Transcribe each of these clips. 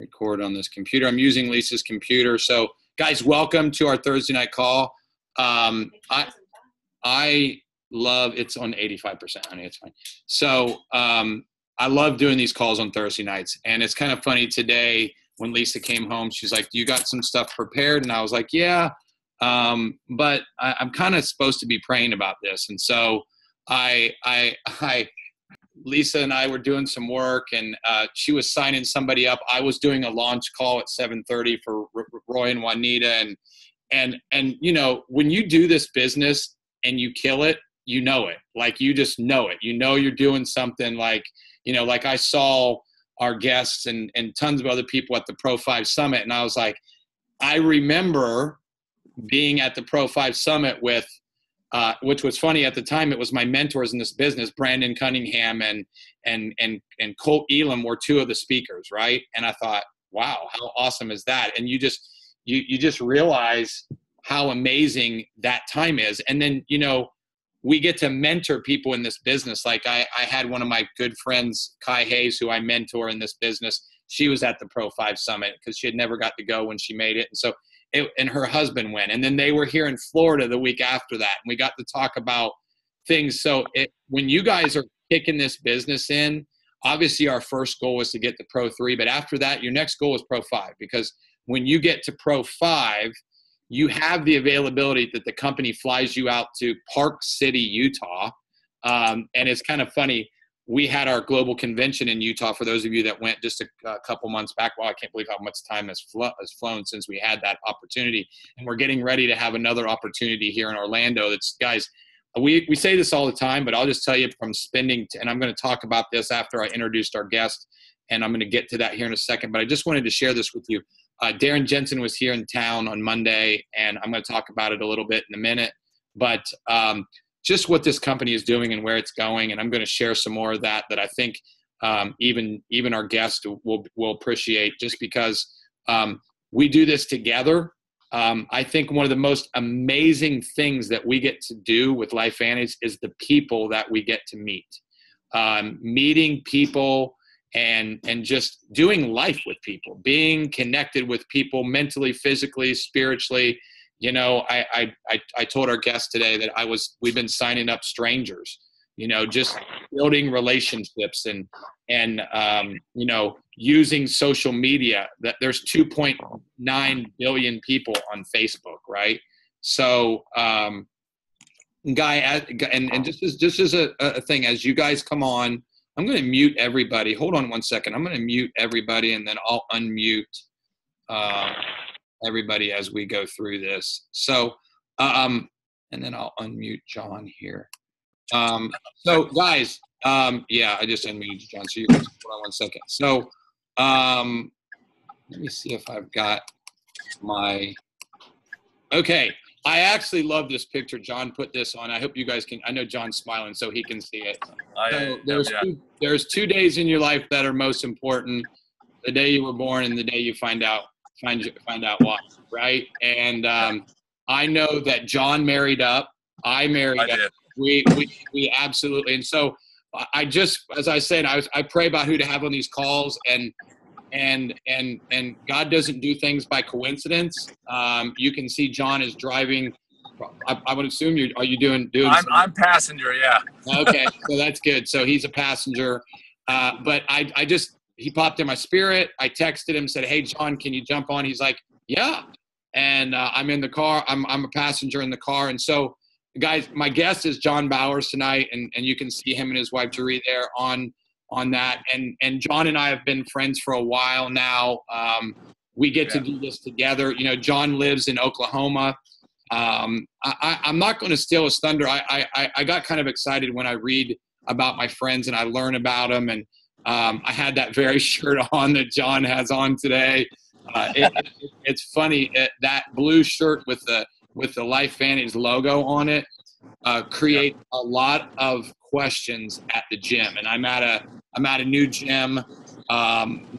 record on this computer. I'm using Lisa's computer. So guys, welcome to our Thursday night call. I love, it's on 85%, honey, it's fine. So I love doing these calls on Thursday nights. And it's kind of funny today when Lisa came home, she's like, you got some stuff prepared? And I was like, yeah, but I'm kind of supposed to be praying about this. And so Lisa and I were doing some work, and she was signing somebody up. I was doing a launch call at 7:30 for Roy and Juanita. And you know, when you do this business and you kill it, you know it. Like, you just know it. You know you're doing something, like, you know, like I saw our guests and tons of other people at the Pro 5 Summit, and I was like, I remember being at the Pro 5 Summit with which was funny at the time. It was my mentors in this business, Brandon Cunningham and Colt Elam were two of the speakers, right? And I thought, wow, how awesome is that? And you just realize how amazing that time is. And then, you know, we get to mentor people in this business. Like I had one of my good friends, Kai Hayes, who I mentor in this business. She was at the Pro 5 Summit because she had never got to go when she made it. And so and her husband went, and then they were here in Florida the week after that, and we got to talk about things. So when you guys are kicking this business in, obviously our first goal is to get to Pro 3, but after that, your next goal is Pro 5, because when you get to Pro 5, you have the availability that the company flies you out to Park City, Utah. And it's kind of funny. We had our global convention in Utah, for those of you that went just a couple months back. Well, I can't believe how much time has flown since we had that opportunity. And we're getting ready to have another opportunity here in Orlando. That's, guys, we say this all the time, but I'll just tell you from spending, and I'm going to talk about this after I introduced our guest, and I'm going to get to that here in a second. But I just wanted to share this with you. Darren Jensen was here in town on Monday, and I'm going to talk about it a little bit in a minute. But just what this company is doing and where it's going. And I'm going to share some more of that I think even our guests will appreciate, just because we do this together. I think one of the most amazing things that we get to do with LifeVantage is the people that we get to meet. Meeting people and just doing life with people, being connected with people mentally, physically, spiritually. You know, I told our guests today that we've been signing up strangers, you know, just building relationships and you know, using social media. That there's 2.9 billion people on Facebook, right? So, and just as a thing, as you guys come on, I'm going to mute everybody. Hold on one second. I'm going to mute everybody, and then I'll unmute everybody as we go through this. So, and then I'll unmute John here. So guys, yeah, I just unmuted John. So you guys, hold on one second. So, let me see if I've got okay. I actually love this picture. John put this on. I hope you guys can. I know John's smiling so he can see it. So there's 2 days in your life that are most important: the day you were born and the day you find out why, right? And I know that John married up. I married up. We absolutely. And so I just, as I said, I pray about who to have on these calls, and God doesn't do things by coincidence. You can see John is driving. I would assume are you doing? I'm passenger, yeah. Okay, so that's good. So he's a passenger, but he popped in my spirit. I texted him, said, "Hey, John, can you jump on?" He's like, "Yeah." And I'm in the car. I'm a passenger in the car. And so, guys, my guest is John Bowers tonight, and you can see him and his wife Jeree there on that. And John and I have been friends for a while now. We get to do this together. You know, John lives in Oklahoma. I'm not going to steal his thunder. I got kind of excited when I read about my friends and I learn about them, and I had that very shirt on that John has on today. It's funny, that blue shirt with the LifeVantage logo on it create a lot of questions at the gym. And I'm at a new gym.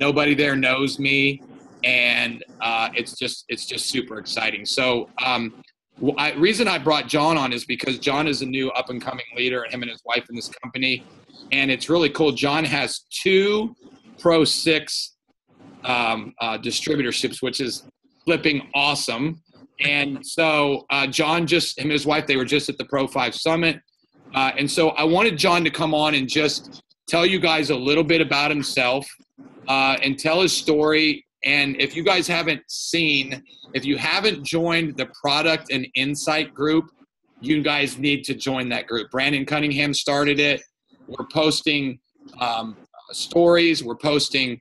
Nobody there knows me, and it's just super exciting. So reason I brought John on is because John is a new up and coming leader, and him and his wife in this company. And it's really cool. John has 2 Pro 6 distributorships, which is flipping awesome. And so John him and his wife, they were just at the Pro 5 Summit. And so I wanted John to come on and just tell you guys a little bit about himself and tell his story. And if you guys if you haven't joined the Product and Insight group, you guys need to join that group. Brandon Cunningham started it. We're posting stories. We're posting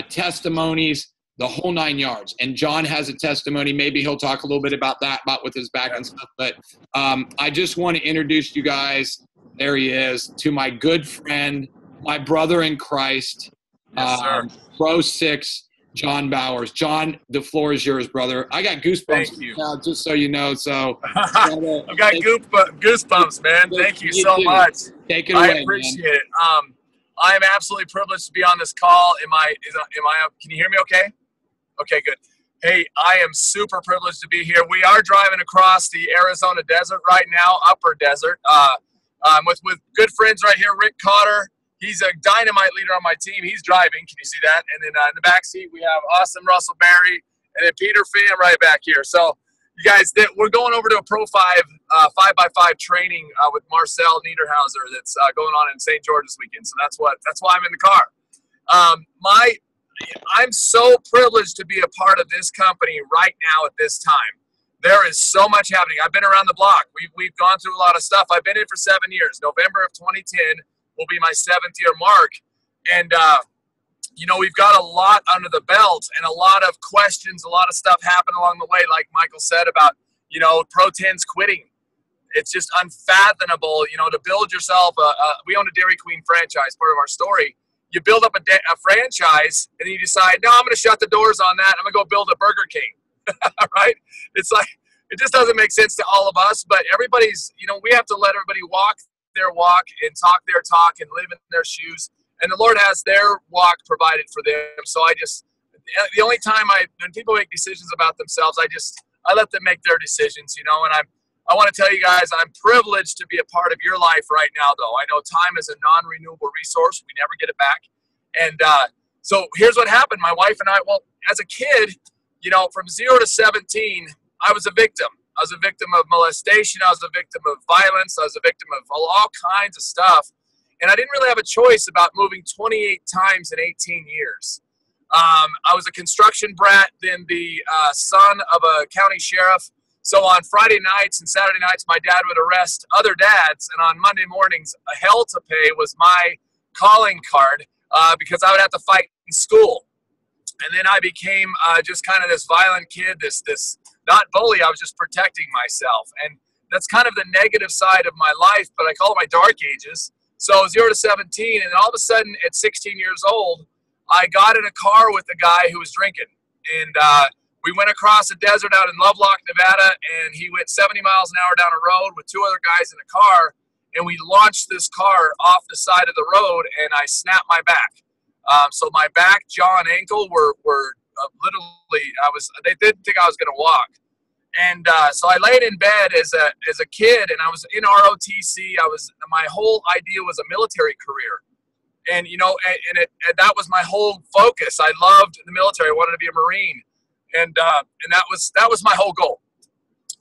testimonies, the whole 9 yards. And John has a testimony. Maybe he'll talk a little bit about that, about with his back and stuff. But I just want to introduce you guys. There he is, to my good friend, my brother in Christ, Pro 6, John Bowers. John, the floor is yours, brother. I got goosebumps. Thank you. Now, just so you know. So I've got goosebumps, man. Thank you so much. Take it away, I appreciate it. I am absolutely privileged to be on this call. Can you hear me okay? Okay, good. Hey, I am super privileged to be here. We are driving across the Arizona desert right now, upper desert. I'm with good friends right here, Rick Cotter. He's a dynamite leader on my team. He's driving. Can you see that? And then in the back seat, we have Austin Russell Berry and then Peter Pham right back here. So, you guys, we're going over to a Pro 5 5x5 training with Marcel Niederhauser that's going on in St. George this weekend. So that's why I'm in the car. I'm so privileged to be a part of this company right now at this time. There is so much happening. I've been around the block. We've gone through a lot of stuff. I've been in for 7 years. November of 2010 will be my 7th year mark. And, we've got a lot under the belt and a lot of questions, a lot of stuff happened along the way, like Michael said about, Pro 10's quitting. It's just unfathomable, to build yourself we own a Dairy Queen franchise, part of our story. You build up a franchise and then you decide, no, I'm going to shut the doors on that. I'm going to go build a Burger King, right? It's like, it just doesn't make sense to all of us, but everybody's, we have to let everybody walk their walk and talk their talk and live in their shoes. And the Lord has their walk provided for them. So the only time when people make decisions about themselves, I let them make their decisions, and I want to tell you guys, I'm privileged to be a part of your life right now, though. I know time is a non-renewable resource. We never get it back. And so here's what happened. My wife and I, as a kid, from 0 to 17, I was a victim. I was a victim of molestation. I was a victim of violence. I was a victim of all kinds of stuff. And I didn't really have a choice about moving 28 times in 18 years. I was a construction brat, then the son of a county sheriff. So on Friday nights and Saturday nights, my dad would arrest other dads. And on Monday mornings, hell to pay was my calling card because I would have to fight in school. And then I became just kind of this violent kid, this not bully, I was just protecting myself. And that's kind of the negative side of my life, but I call it my dark ages. So 0 to 17, and all of a sudden at 16 years old, I got in a car with a guy who was drinking. And we went across the desert out in Lovelock, Nevada, and he went 70 miles an hour down a road with 2 other guys in a car, and we launched this car off the side of the road, and I snapped my back. So my back, jaw, and ankle were literally, they didn't think I was going to walk. And so I laid in bed as a kid, and I was in ROTC. My whole idea was a military career. And, and that was my whole focus. I loved the military. I wanted to be a Marine. And that was my whole goal.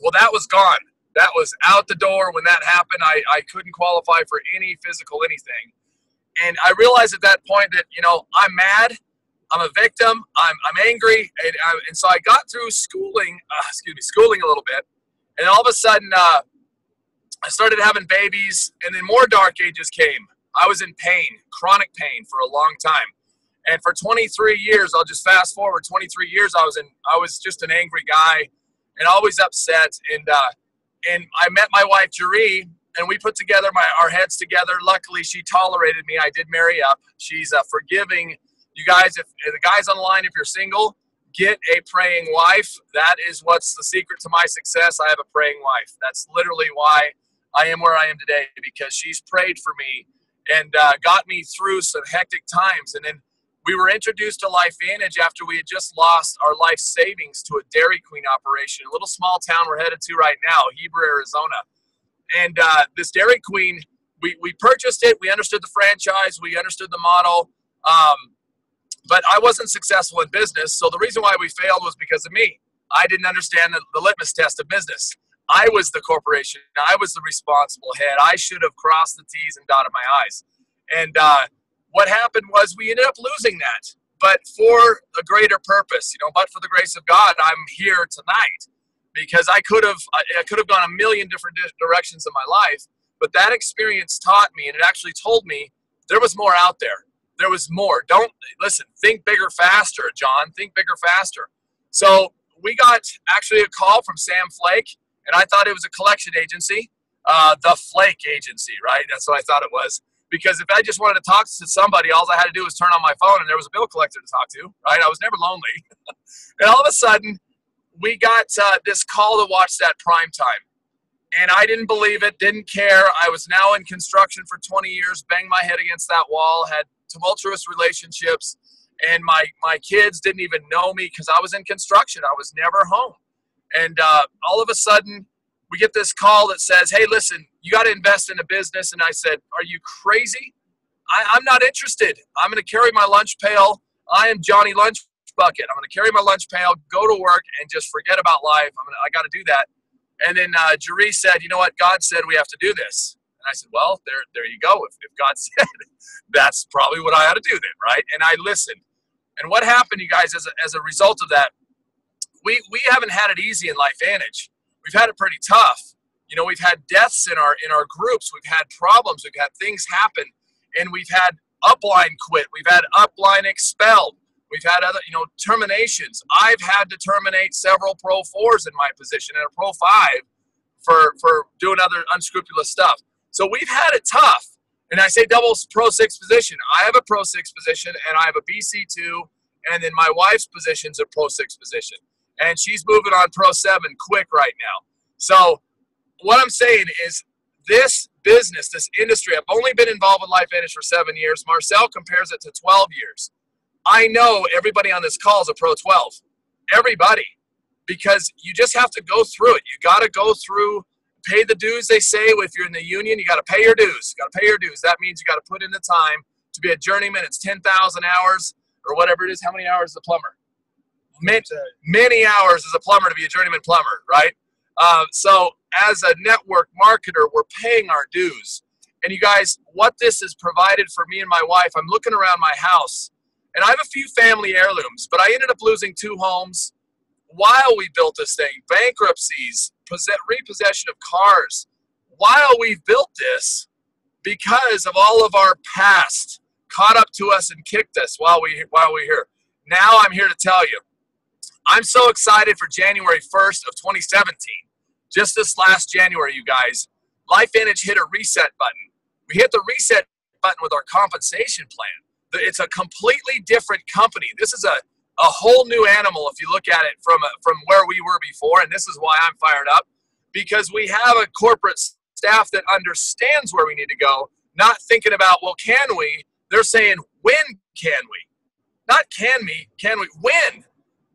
Well, that was gone. That was out the door when that happened. I couldn't qualify for any physical anything. And I realized at that point that, I'm mad. I'm a victim. I'm angry. And so I got through schooling a little bit. And all of a sudden, I started having babies, and then more dark ages came. I was in pain, chronic pain for a long time. And for 23 years, I'll just fast forward 23 years, I was just an angry guy and always upset. And I met my wife, Jeree, and we put together our heads together. Luckily, she tolerated me. I did marry up. She's forgiving. You guys, if the guys on the line, if you're single, get a praying wife. That is what's the secret to my success. I have a praying wife. That's literally why I am where I am today, because she's prayed for me and got me through some hectic times. And then we were introduced to LifeVantage after we had just lost our life savings to a Dairy Queen operation, a little small town we're headed to right now, Heber, Arizona. And this Dairy Queen, we purchased it. We understood the franchise. We understood the model. But I wasn't successful in business, so the reason why we failed was because of me. I didn't understand the litmus test of business. I was the corporation. I was the responsible head. I should have crossed the T's and dotted my I's. And what happened was we ended up losing that. But for a greater purpose, but for the grace of God, I'm here tonight because I could have gone a million different directions in my life. But that experience taught me, and it actually told me there was more out there. There was more. Don't listen. Think bigger, faster, John. Think bigger, faster. So we got actually a call from Sam Flake, and I thought it was a collection agency, the Flake Agency, right? That's what I thought it was. Because if I just wanted to talk to somebody, all I had to do was turn on my phone, and there was a bill collector to talk to, right? I was never lonely. And all of a sudden, we got this call to watch that prime time. And I didn't believe it, didn't care. I was now in construction for 20 years, banged my head against that wall, had tumultuous relationships, and my kids didn't even know me because I was in construction. I was never home. And all of a sudden, we get this call that says, hey, listen, you got to invest in a business. And I said, are you crazy? I'm not interested. I'm going to carry my lunch pail. I am Johnny Lunch Bucket. I'm going to carry my lunch pail, go to work, and just forget about life. I got to do that. And then Jerry said, you know what? God said we have to do this. And I said, well, there you go. If God said it, that's probably what I ought to do then, right? And I listened. And what happened, you guys, as a result of that, we haven't had it easy in LifeVantage. We've had it pretty tough. We've had deaths in our groups. We've had problems. We've had things happen. And we've had upline quit. We've had upline expelled. We've had other, terminations. I've had to terminate several Pro 4s in my position and a Pro 5 for doing other unscrupulous stuff. So we've had it tough. And I say double Pro 6 position. I have a Pro 6 position, and I have a BC2, and then my wife's position's a Pro 6 position. And she's moving on Pro 7 quick right now. So what I'm saying is this business, this industry, I've only been involved with LifeVantage for 7 years. Marcel compares it to 12 years. I know everybody on this call is a Pro 12. Everybody. Because you just have to go through it. You got to go through, pay the dues, they say. If you're in the union, you got to pay your dues. You got to pay your dues. That means you got to put in the time. To be a journeyman, it's 10,000 hours or whatever it is. How many hours is a plumber? Many hours as a plumber to be a journeyman plumber, right? So as a network marketer, we're paying our dues. And you guys, what this has provided for me and my wife, I'm looking around my house, and I have a few family heirlooms, but I ended up losing 2 homes while we built this thing. Bankruptcies, repossession of cars, while we've built this, because of all of our past caught up to us and kicked us while we're here. Now I'm here to tell you, I'm so excited for January 1st of 2017. Just this last January, you guys, LifeVantage hit a reset button. We hit the reset button with our compensation plan. It's a completely different company. This is a whole new animal if you look at it from where we were before, and this is why I'm fired up, because we have a corporate staff that understands where we need to go, not thinking about, well, can we? They're saying, when can we? Not can we, when?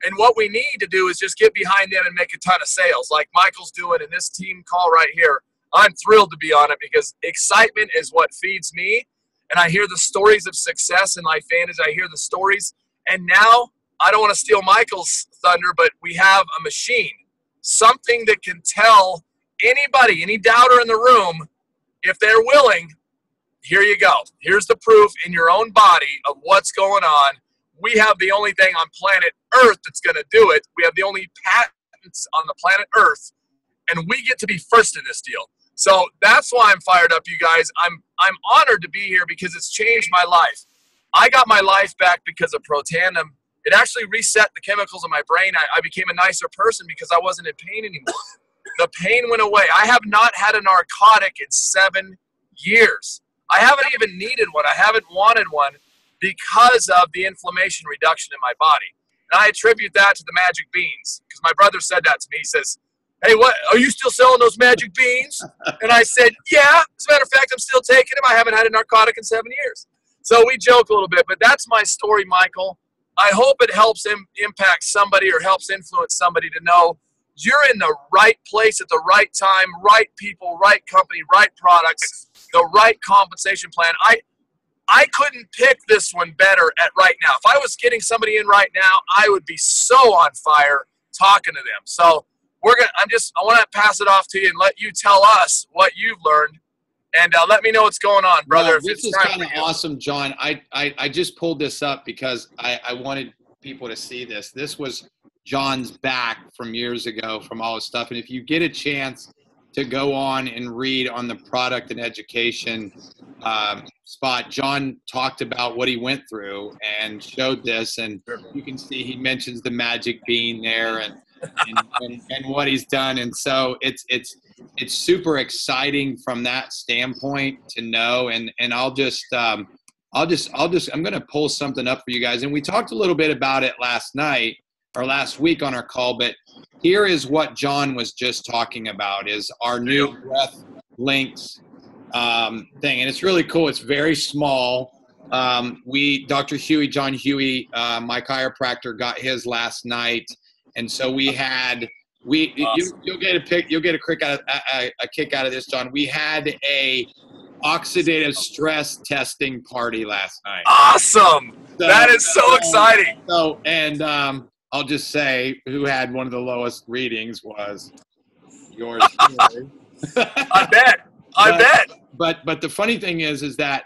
And what we need to do is just get behind them and make a ton of sales like Michael's doing in this team call right here. I'm thrilled to be on it because excitement is what feeds me. And I hear the stories of success in LifeVantage. I hear the stories. And now, I don't want to steal Michael's thunder, but we have a machine, something that can tell anybody, any doubter in the room, if they're willing, here you go. Here's the proof in your own body of what's going on. We have the only thing on planet Earth that's going to do it. We have the only patents on the planet Earth, and we get to be first in this deal. So that's why I'm fired up, you guys. I'm honored to be here because it's changed my life. I got my life back because of Pro Tandem. It actually reset the chemicals in my brain. I became a nicer person because I wasn't in pain anymore. The pain went away. I have not had a narcotic in 7 years. I haven't even needed one. I haven't wanted one because of the inflammation reduction in my body. And I attribute that to the magic beans because my brother said that to me. He says, hey, what, are you still selling those magic beans? And I said, yeah. As a matter of fact, I'm still taking them. I haven't had a narcotic in 7 years. So we joke a little bit, but that's my story, Michael. I hope it helps impact somebody or helps influence somebody to know you're in the right place at the right time, right people, right company, right products, the right compensation plan. I couldn't pick this one better at right now. If I was getting somebody in right now, I would be so on fire talking to them. So I want to pass it off to you and let you tell us what you've learned, and let me know what's going on, brother. Well, this is kind of awesome, John. I just pulled this up because I wanted people to see this. This was John's back from years ago from all his stuff. And if you get a chance to go on and read on the product and education spot, John talked about what he went through and showed this, and you can see he mentions the magic bean there and what he's done. And so it's super exciting from that standpoint to know. And I'm going to pull something up for you guys. And we talked a little bit about it last week on our call, but here is what John was just talking about, is our new Breath Links thing. And it's really cool. It's very small. Dr. Huey, John Huey, my chiropractor, got his last night. And so you'll get a kick out of this, John. We had a oxidative stress testing party last night. Awesome. That is so exciting. I'll just say who had one of the lowest readings was yours. I bet. But the funny thing is that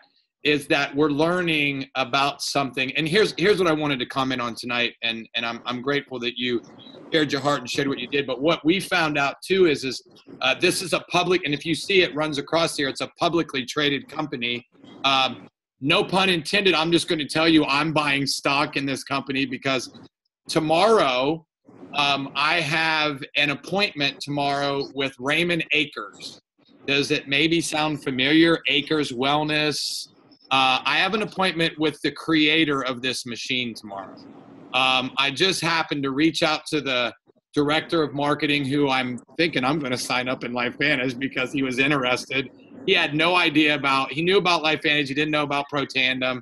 we're learning about something. And here's what I wanted to comment on tonight. And I'm grateful that you shared your heart and shared what you did. But what we found out too is this is a public, and if you see it runs across here, it's a publicly traded company. No pun intended. I'm just going to tell you I'm buying stock in this company because tomorrow, I have an appointment tomorrow with Raymond Akers. Does it maybe sound familiar? Akers Wellness. I have an appointment with the creator of this machine tomorrow. I just happened to reach out to the director of marketing, who I'm thinking I'm going to sign up in LifeVantage because he was interested. He had no idea he knew about LifeVantage. He didn't know about Protandim.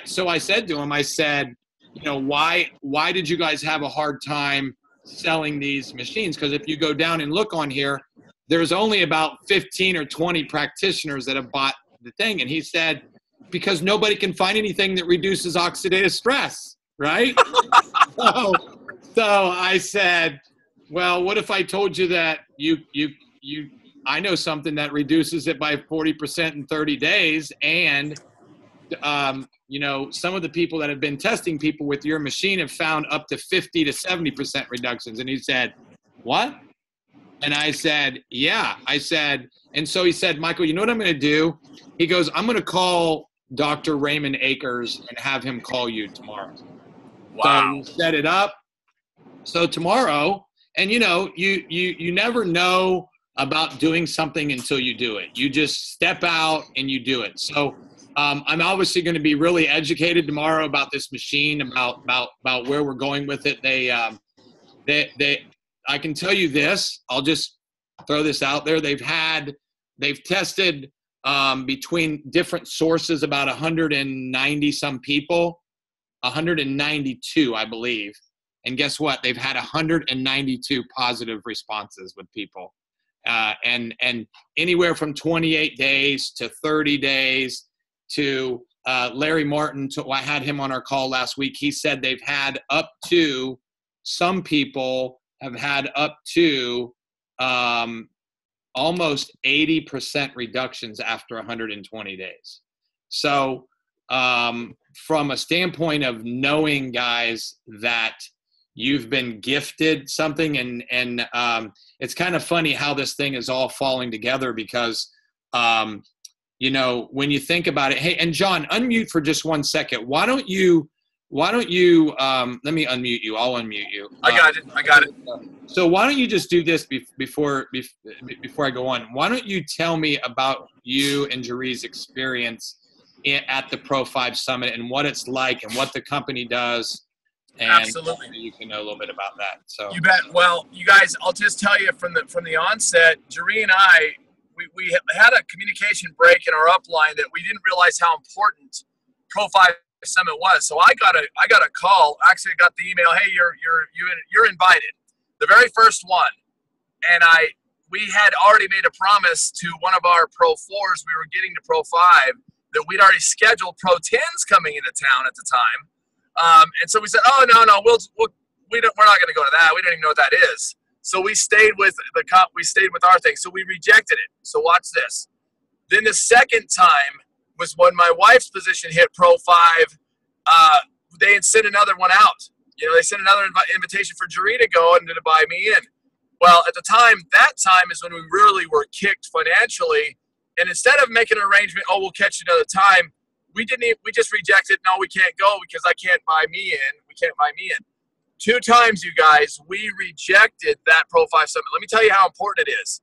So I said to him, I said, why did you guys have a hard time selling these machines? Because if you go down and look on here, there's only about 15 or 20 practitioners that have bought the thing. And he said, because nobody can find anything that reduces oxidative stress, right? So I said, well, what if I told you that I know something that reduces it by 40% in 30 days, and some of the people that have been testing people with your machine have found up to 50 to 70% reductions. And he said, what? And I said, yeah. I said, and so he said, Michael, you know what I'm going to do? He goes, I'm going to call Dr. Raymond Akers and have him call you tomorrow. Wow. So set it up. So tomorrow, and you never know about doing something until you do it. You just step out and you do it. So I'm obviously going to be really educated tomorrow about this machine, about where we're going with it. I can tell you this. I'll just throw this out there. They've tested between different sources about 190 some people, 192, I believe. And guess what? They've had 192 positive responses with people, and anywhere from 28 days to 30 days. To Larry Martin, I had him on our call last week. He said they've had some people have had up to almost 80% reductions after 120 days. So from a standpoint of knowing, guys, that you've been gifted something, and it's kind of funny how this thing is all falling together because when you think about it, hey, and John, unmute for just 1 second. Why don't you, let me unmute you. I'll unmute you. I got it. So why don't you just do this before I go on? Why don't you tell me about you and Jerry's experience at the Pro 5 Summit and what it's like and what the company does? And absolutely, you can know a little bit about that. So you bet. Well, you guys, I'll just tell you from the onset, Jerry and I, we had a communication break in our upline that we didn't realize how important Pro 5 Summit was. So I got a call. Actually, I got the email. Hey, you're invited. The very first one, and we had already made a promise to one of our Pro 4s. We were getting to Pro 5 that we'd already scheduled Pro 10s coming into town at the time. And so we said, oh, no, we're not going to go to that. We don't even know what that is. So we stayed with our thing. So we rejected it. So watch this. Then the second time was when my wife's position hit Pro 5. They had sent another one out. They sent another invitation for Jerry to go and to buy me in. Well, at the time, that time is when we really were kicked financially. And instead of making an arrangement, oh, we'll catch you another time, we just rejected, no, we can't go because I can't buy me in. We can't buy me in. 2 times, you guys, we rejected that Pro 5 Summit. Let me tell you how important it is.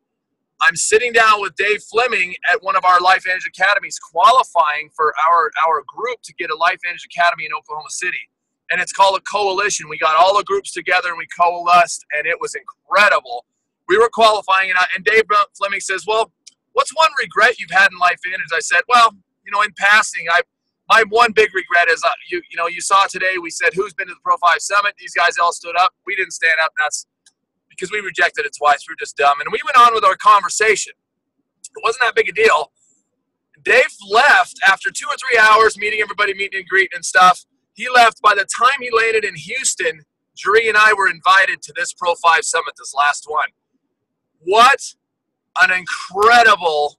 I'm sitting down with Dave Fleming at one of our LifeVantage Academies qualifying for our group to get a LifeVantage Academy in Oklahoma City. And it's called a coalition. We got all the groups together and we coalesced, and it was incredible. We were qualifying, and Dave Fleming says, well, what's one regret you've had in LifeVantage? I said, well, in passing, my one big regret is, you saw today, we said, who's been to the Pro 5 Summit? These guys all stood up. We didn't stand up. That's because we rejected it twice. We were just dumb. And we went on with our conversation. It wasn't that big a deal. Dave left after 2 or 3 hours, meeting everybody, meeting and greeting and stuff. He left. By the time he landed in Houston, Jerry and I were invited to this Pro 5 Summit, this last one. What an incredible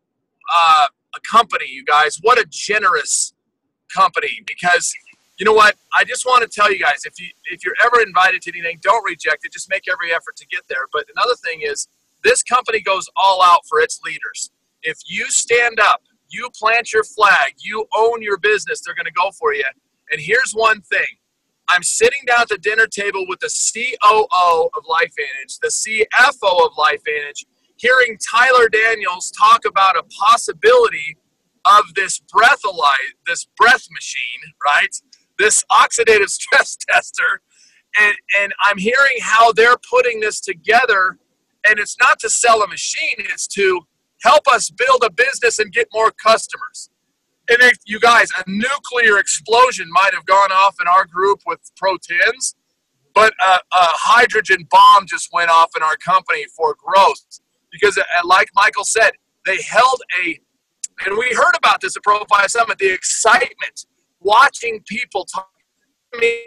company, you guys. What a generous company. Because you know what? I just want to tell you guys, if you're ever invited to anything, don't reject it. Just make every effort to get there. But another thing is, this company goes all out for its leaders. If you stand up, you plant your flag, you own your business, they're going to go for you. And here's one thing. I'm sitting down at the dinner table with the COO of LifeVantage, the CFO of LifeVantage, hearing Tyler Daniels talk about a possibility of this breath machine, right? This oxidative stress tester. And I'm hearing how they're putting this together. And it's not to sell a machine. It's to help us build a business and get more customers. And if you guys, a nuclear explosion might have gone off in our group with Pro 10s, but a hydrogen bomb just went off in our company for growth. Because like Michael said, they held and we heard about this at Pro 5 Summit, the excitement, watching people talk to me,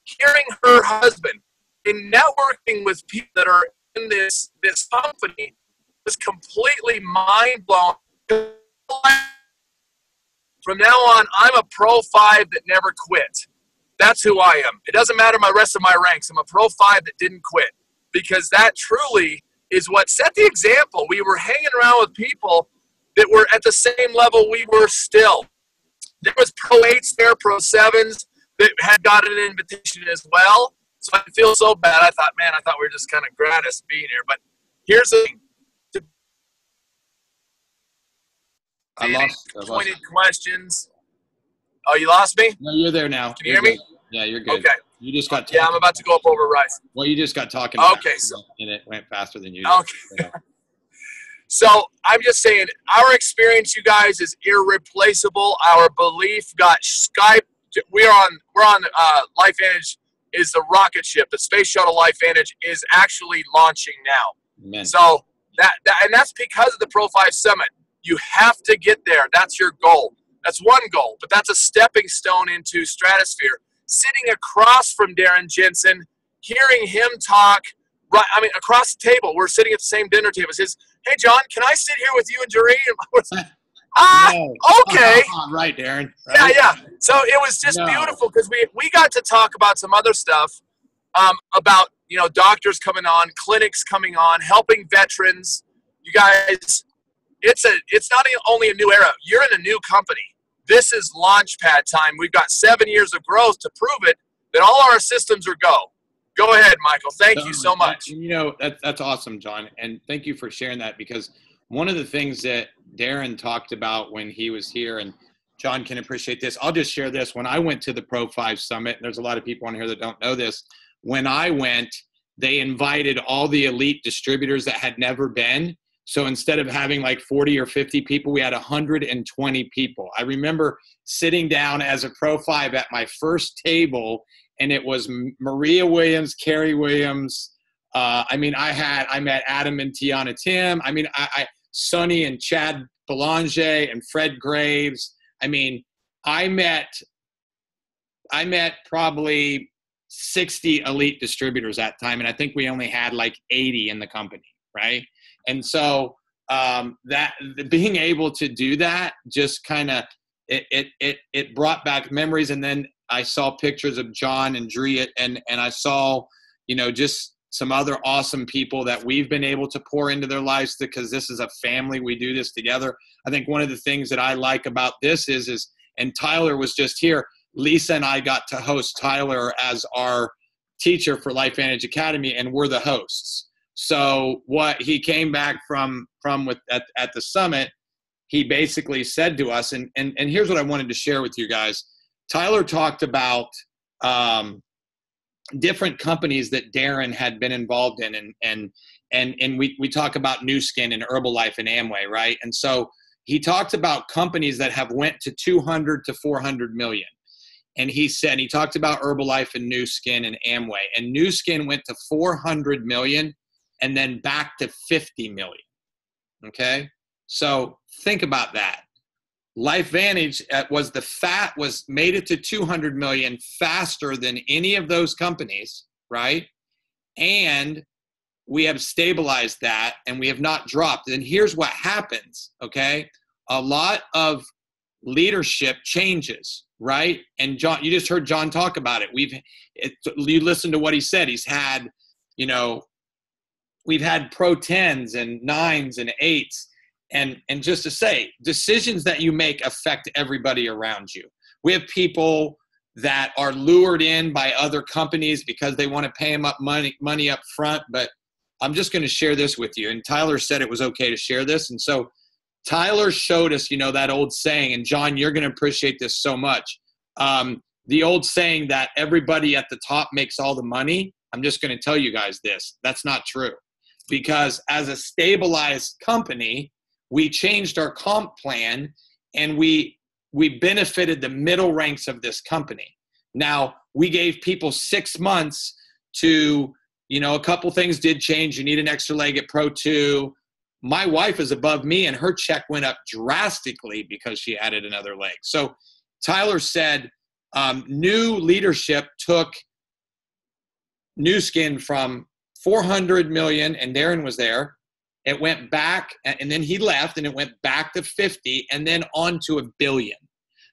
hearing her husband, and networking with people that are in this company was completely mind-blowing. From now on, I'm a Pro 5 that never quit. That's who I am. It doesn't matter my rest of my ranks. I'm a Pro 5 that didn't quit, because that truly is what set the example. We were hanging around with people that were at the same level we were still. There was Pro 8s there, Pro 7s that had gotten an invitation as well. So I feel so bad. I thought we were just kind of gratis being here. But here's the thing. I lost pointed questions. Oh, you lost me? No, you're there now. Can you hear me? Yeah, you're good. Okay. You just got. Yeah, I'm about to go up over Rice. Well, you just got talking. Okay, and it went faster than you did. Okay. So I'm just saying, our experience, you guys, is irreplaceable. Our belief got Skype. We're on LifeVantage is the rocket ship. The space shuttle LifeVantage is actually launching now. Amen. So that's because of the Pro 5 Summit. You have to get there. That's your goal. That's one goal, but that's a stepping stone into stratosphere. Sitting across from Darren Jensen, hearing him talk, right? I mean, across the table, we're sitting at the same dinner table. He says, "Hey, John, can I sit here with you and Jerry?" No. Okay. Right, Darren. Right? Yeah. So it was just beautiful because we got to talk about some other stuff, about doctors coming on, clinics coming on, helping veterans. You guys. It's not only a new era. You're in a new company. This is launchpad time. We've got 7 years of growth to prove it, that all our systems are go. Go ahead, Michael. Thank you so much. That's awesome, John. And thank you for sharing that, because one of the things that Darren talked about when he was here, and John can appreciate this. I'll just share this. When I went to the Pro 5 Summit, and there's a lot of people on here that don't know this. When I went, they invited all the elite distributors that had never been. So instead of having like 40 or 50 people, we had 120 people. I remember sitting down as a Pro 5 at my first table, and it was Maria Williams, Carrie Williams. I met Adam and Tiana Tim. Sonny and Chad Belanger and Fred Graves. I mean, I met probably 60 elite distributors that time, and I think we only had like 80 in the company, right? And so that being able to do that just kind of it brought back memories. And then I saw pictures of John and Dree, and I saw, you know, just some other awesome people that we've been able to pour into their lives, because this is a family. We do this together. I think one of the things that I like about this is, and Tyler was just here, Lisa and I got to host Tyler as our teacher for LifeVantage Academy, and we're the hosts. So what he came back from at the summit, he basically said to us, and here's what I wanted to share with you guys. Tyler talked about different companies that Darren had been involved in, and we talk about Nu Skin and Herbalife and Amway, right? And so he talked about companies that have went to 200 to 400 million. And he talked about Herbalife and Nu Skin and Amway, and Nu Skin went to 400 million and then back to 50 million. Okay. So think about that. LifeVantage made it to 200 million faster than any of those companies, right? And we have stabilized that, and we have not dropped. And here's what happens, okay? A lot of leadership changes, right? And John, you just heard John talk about it. You listen to what he said. He's had, you know, we've had Pro 10s and 9s and 8s. And just to say, decisions that you make affect everybody around you. We have people that are lured in by other companies because they want to pay them up money up front. But I'm just going to share this with you. And Tyler said it was okay to share this. And so Tyler showed us, you know, that old saying, and John, you're going to appreciate this so much. The old saying that everybody at the top makes all the money. I'm just going to tell you guys this. That's not true. Because as a stabilized company, we changed our comp plan, and we benefited the middle ranks of this company. Now, we gave people 6 months to, you know, a couple things did change. You need an extra leg at Pro 2. My wife is above me, and her check went up drastically because she added another leg. So Tyler said new leadership took Nu Skin from 400 million, and Darren was there. It went back, and then he left, and it went back to 50, and then on to $1 billion.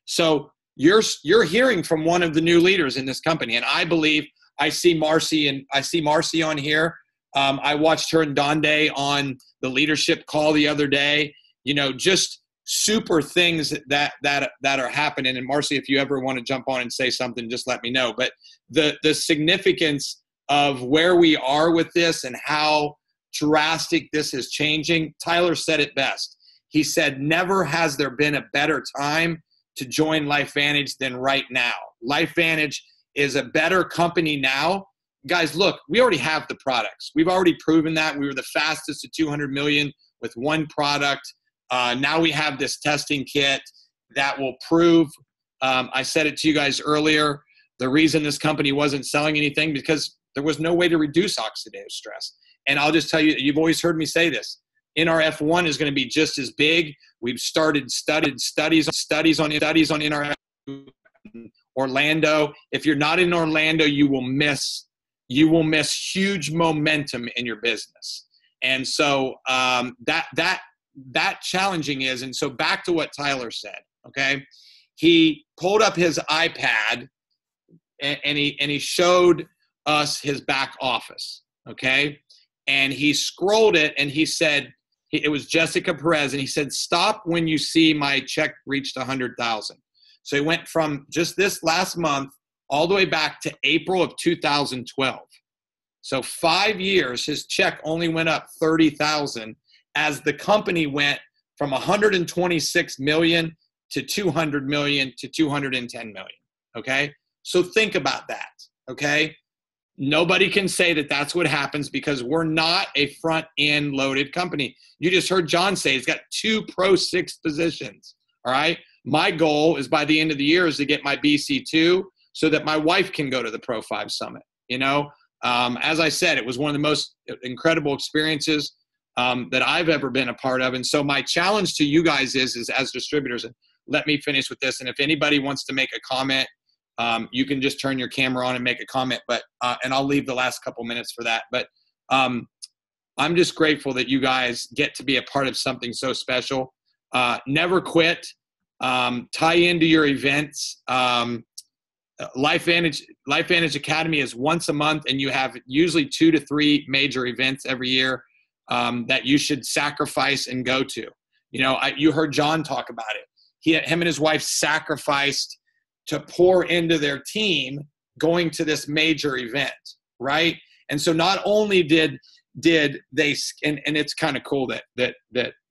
So you're hearing from one of the new leaders in this company, and I believe I see Marcy on here. I watched her and Donde on the leadership call the other day. You know, just super things that are happening. And Marcy, if you ever want to jump on and say something, just let me know. But the significance of where we are with this and how drastic this is changing. Tyler said it best. He said, never has there been a better time to join LifeVantage than right now. LifeVantage is a better company now. Guys, look, we already have the products. We've already proven that. We were the fastest to 200 million with one product. Now we have this testing kit that will prove, I said it to you guys earlier, the reason this company wasn't selling anything because there was no way to reduce oxidative stress. And I'll just tell you, you've always heard me say this. NRF1 is going to be just as big. We've studied studies on NRF Orlando. If you're not in Orlando, you will miss huge momentum in your business. And so that challenging is, and so back to what Tyler said, okay? He pulled up his iPad and he showed us his back office, okay? And he scrolled it and he said, it was Jessica Perez, and he said, stop when you see my check reached 100,000. So he went from just this last month all the way back to April of 2012. So 5 years, his check only went up 30,000 as the company went from 126 million to 200 million to 210 million. Okay. So think about that. Okay. Nobody can say that that's what happens because we're not a front end loaded company. You just heard John say he's got 2 Pro 6 positions. All right. My goal is by the end of the year is to get my BC2 so that my wife can go to the Pro 5 Summit. You know, as I said, it was one of the most incredible experiences. that I've ever been a part of. And so my challenge to you guys is as distributors, and let me finish with this. And if anybody wants to make a comment, you can just turn your camera on and make a comment, but, and I'll leave the last couple minutes for that. But I'm just grateful that you guys get to be a part of something so special. Never quit. Tie into your events. LifeVantage Academy is once a month, and you have usually 2 to 3 major events every year that you should sacrifice and go to. You know, you heard John talk about it. Him and his wife sacrificed to pour into their team going to this major event, right? And so not only did they, and it's kind of cool that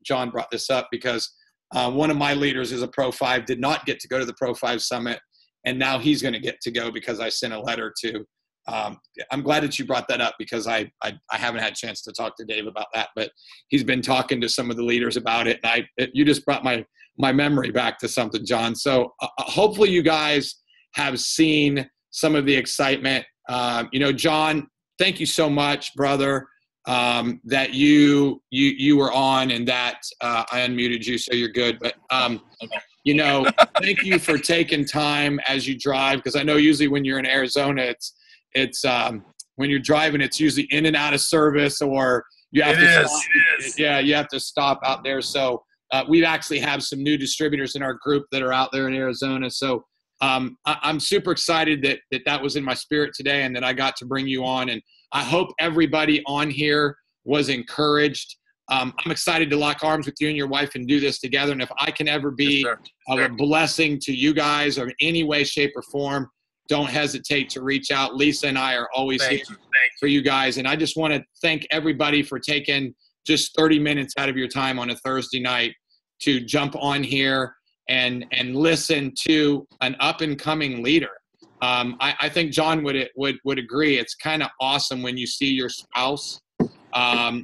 John brought this up, because one of my leaders is a Pro 5, did not get to go to the Pro 5 Summit, and now he's going to get to go because I sent a letter to. I'm glad that you brought that up, because I haven't had a chance to talk to Dave about that, but he's been talking to some of the leaders about it, and you just brought my memory back to something, John. So hopefully you guys have seen some of the excitement. You know, John, thank you so much, brother, that you were on, and that I unmuted you, so you're good. But you know, thank you for taking time as you drive, because I know usually when you're in Arizona, it's when you're driving, it's usually in and out of service, or you have stop. Yeah, you have to stop out there. So we actually have some new distributors in our group that are out there in Arizona. So I'm super excited that was in my spirit today, and that I got to bring you on. And I hope everybody on here was encouraged. I'm excited to lock arms with you and your wife and do this together. And if I can ever be a blessing to you guys, or in any way, shape, or form, don't hesitate to reach out. Lisa and I are always here for you guys. And I just want to thank everybody for taking just 30 minutes out of your time on a Thursday night to jump on here and listen to an up-and-coming leader. I think John would agree. It's kind of awesome when you see your spouse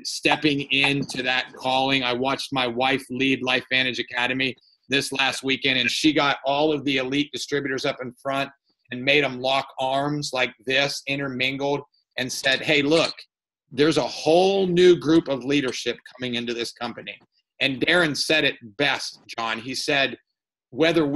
stepping into that calling. I watched my wife lead LifeVantage Academy this last weekend, and she got all of the elite distributors up in front and made them lock arms like this, intermingled, and said, hey, look, there's a whole new group of leadership coming into this company. And Darren said it best, John. He said, whether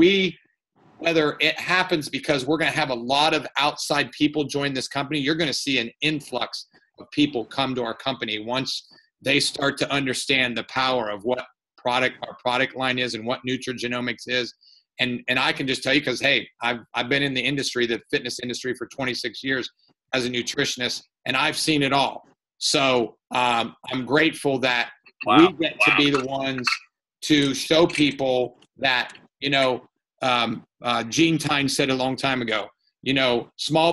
it happens because we're going to have a lot of outside people join this company, you're going to see an influx of people come to our company once they start to understand the power of what our product line is and what nutrigenomics is. And I can just tell you, because, hey, I've been in the industry, the fitness industry, for 26 years as a nutritionist, and I've seen it all. So I'm grateful that we get to be the ones to show people that, you know, Gene Tyne said a long time ago, you know,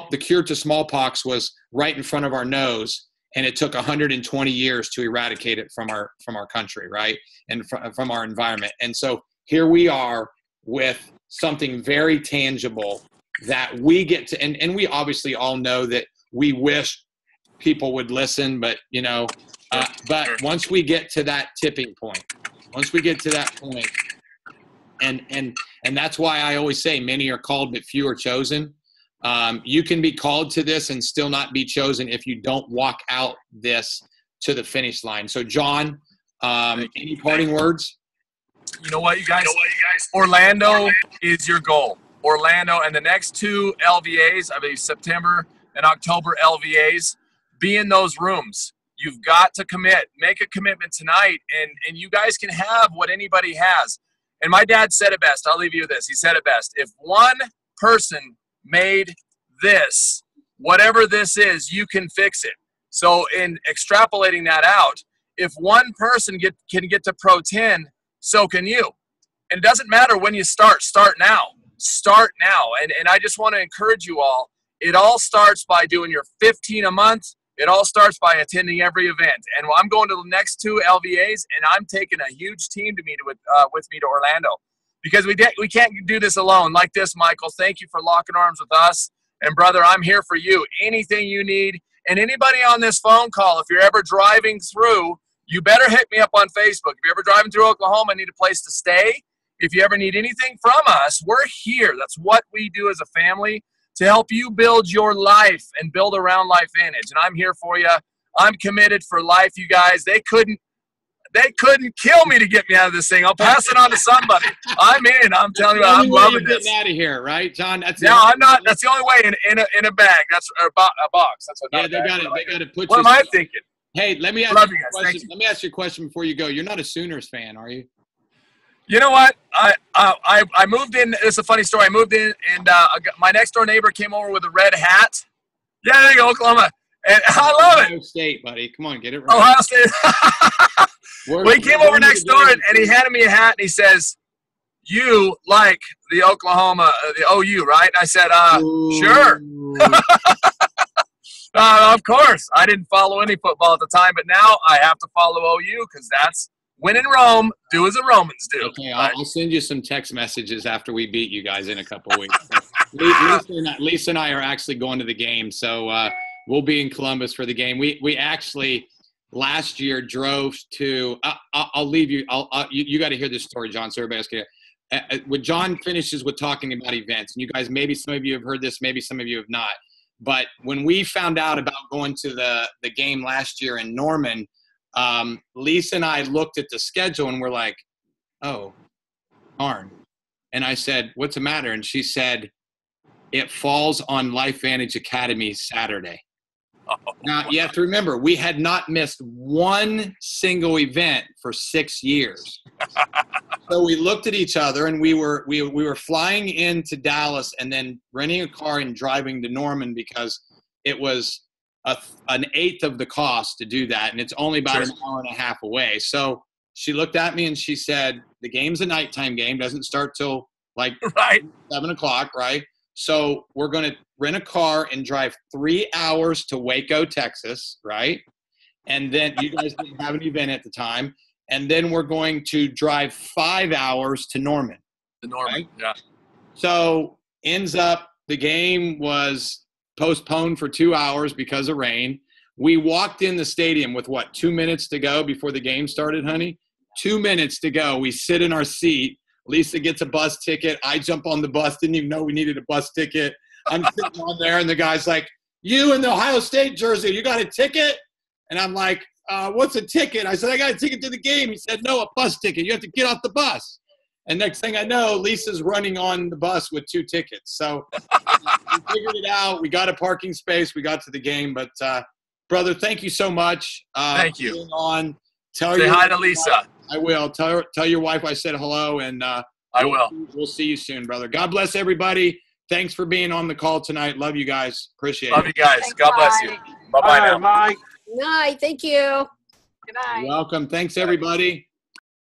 the cure to smallpox was right in front of our nose, and it took 120 years to eradicate it from our country, right, and from our environment. And so here we are with something very tangible that we get to, and we obviously all know that we wish people would listen, but, you know, but once we get to that tipping point, and that's why I always say many are called but few are chosen. You can be called to this and still not be chosen if you don't walk out this to the finish line. So, John, any parting words? You know what, you guys? Orlando is your goal. Orlando, and the next 2 LVAs, I believe September and October LVAs, be in those rooms. You've got to commit. Make a commitment tonight, and you guys can have what anybody has. And my dad said it best. I'll leave you with this. He said it best. If one person made this, whatever this is, you can fix it. So in extrapolating that out, if one person can get to Pro 10, so can you. And it doesn't matter when you start now. Start now. And I just want to encourage you all. It all starts by doing your 15 a month. It all starts by attending every event. And I'm going to the next 2 LVAs, and I'm taking a huge team to meet with me to Orlando, because we can't do this alone like this, Michael. Thank you for locking arms with us. And, brother, I'm here for you. Anything you need. And anybody on this phone call, if you're ever driving through, you better hit me up on Facebook. If you're ever driving through Oklahoma and need a place to stay, if you ever need anything from us, we're here. That's what we do as a family, to help you build your life and build around LifeVantage. And I'm here for you. I'm committed for life, you guys. They couldn't They couldn't kill me to get me out of this thing. I'll pass it on to somebody. I'm in. I'm telling you, I'm loving this. Getting out of here, right, John? No, I'm not. That's the only way in a bag. That's a box. That's what. Yeah, they got to put. What am I thinking? Hey, let me ask you a question. Let me ask you a question before you go. You're not a Sooners fan, are you? You know what? I moved in. It's a funny story. I moved in, and my next door neighbor came over with a red hat. Yeah, there you go, Oklahoma. And I love it. Ohio State, buddy. Come on, get it right. Ohio State. Well, he came over next door, and he handed me a hat, and he says, "You like the Oklahoma, the OU, right?" And I said, "Sure." Of course. I didn't follow any football at the time, but now I have to follow OU because that's when in Rome, do as the Romans do. Okay, I'll send you some text messages after we beat you guys in a couple of weeks. Lisa and I are actually going to the game, so we'll be in Columbus for the game. We actually last year drove to. I'll leave you. You got to hear this story, John. So everybody else can hear. When John finishes with talking about events, and you guys, maybe some of you have heard this, maybe some of you have not. But when we found out about going to the game last year in Norman, Lisa and I looked at the schedule and we're like, "Oh, darn." And I said, "What's the matter?" And she said, "It falls on LifeVantage Academy Saturday." Now, you have to remember, we had not missed one single event for 6 years. So we looked at each other, and we were flying into Dallas and then renting a car and driving to Norman because it was an eighth of the cost to do that, and it's only about an hour and a half away. So she looked at me and she said, "The game's a nighttime game, doesn't start till like 7 o'clock, right? So we're going to rent a car and drive 3 hours to Waco, Texas, right? And then you guys didn't have an event at the time. And then we're going to drive 5 hours to Norman." Right? Yeah. So ends up the game was postponed for 2 hours because of rain. We walked in the stadium with, 2 minutes to go before the game started, honey? 2 minutes to go. We sit in our seat. Lisa gets a bus ticket. I jump on the bus. Didn't even know we needed a bus ticket. I'm sitting on there, and the guy's like, "You in the Ohio State jersey, you got a ticket?" And I'm like, "What's a ticket?" I said, "I got a ticket to the game." He said, "No, a bus ticket. You have to get off the bus." And next thing I know, Lisa's running on the bus with 2 tickets. So we figured it out. We got a parking space. We got to the game. But, brother, thank you so much. Thank you. Say hi to Lisa. I will. Tell your wife I said hello, and I will. We'll see you soon, brother. God bless everybody. Thanks for being on the call tonight. Love you guys. Appreciate it. Love you guys. Thanks, God bless you. Bye-bye now. Bye. Night. Thank you. Good night. You're welcome. Thanks, everybody.